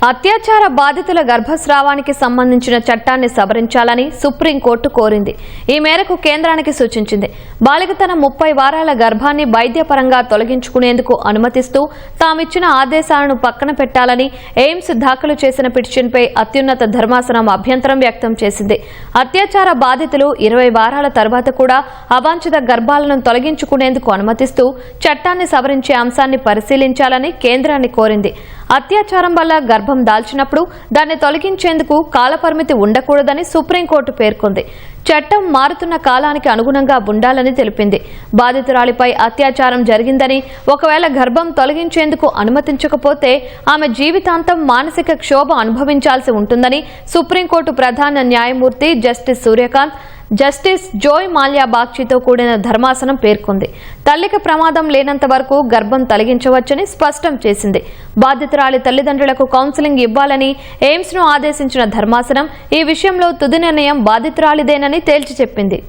అత్యాచార బాధితుల గర్భస్రావానికి సంబంధించిన చట్టాన్ని సవరించాలని సుప్రీంకోర్టు కోరింది. ఈ మేరకు కేంద్రానికి సూచించింది. బాలిక తన 30 వారాల గర్భాన్ని వైద్యపరంగా తొలగించుకునేందుకు అనుమతిస్తూ తామిచ్చిన ఆదేశాలను పక్కన పెట్టాలని ఎయిమ్స్ దాఖలు చేసిన పిటిషన్పై అత్యున్నత ధర్మాసనం అభ్యంతరం వ్యక్తం చేసింది. అత్యాచార బాధితులు 20 వారాల తర్వాత కూడా అవాంఛిత గర్భాలను తొలగించుకునేందుకు అనుమతిస్తూ చట్టాన్ని సవరించే అంశాన్ని పరిశీలించాలని కేంద్రాన్ని కోరింది. అత్యాచారం వల్ల గర్భం దాల్చినప్పుడు దాన్ని తొలగించేందుకు కాలపరిమితి ఉండకూడదని సుప్రీంకోర్టు పేర్కొంది. చట్టం మారుతున్న కాలానికి అనుగుణంగా ఉండాలని తెలిపింది. బాధితురాలిపై అత్యాచారం జరిగిందని, ఒకవేళ గర్భం తొలగించేందుకు అనుమతించకపోతే ఆమె జీవితాంతం మానసిక క్షోభ అనుభవించాల్సి ఉంటుందని సుప్రీంకోర్టు ప్రధాన న్యాయమూర్తి జస్టిస్ సూర్యకాంత్, జస్టిస్ జోయ్ మాల్యా బాగ్చితో కూడిన ధర్మాసనం పేర్కొంది. తల్లికి ప్రమాదం లేనంత వరకు గర్భం తొలగించవచ్చని స్పష్టం చేసింది. బాధితురాలి తల్లిదండ్రులకు కౌన్సిలింగ్ ఇవ్వాలని ఎయిమ్స్ ను ఆదేశించిన ధర్మాసనం ఈ విషయంలో తుది నిర్ణయం బాధితురాలిదేనని తేల్చి చెప్పింది.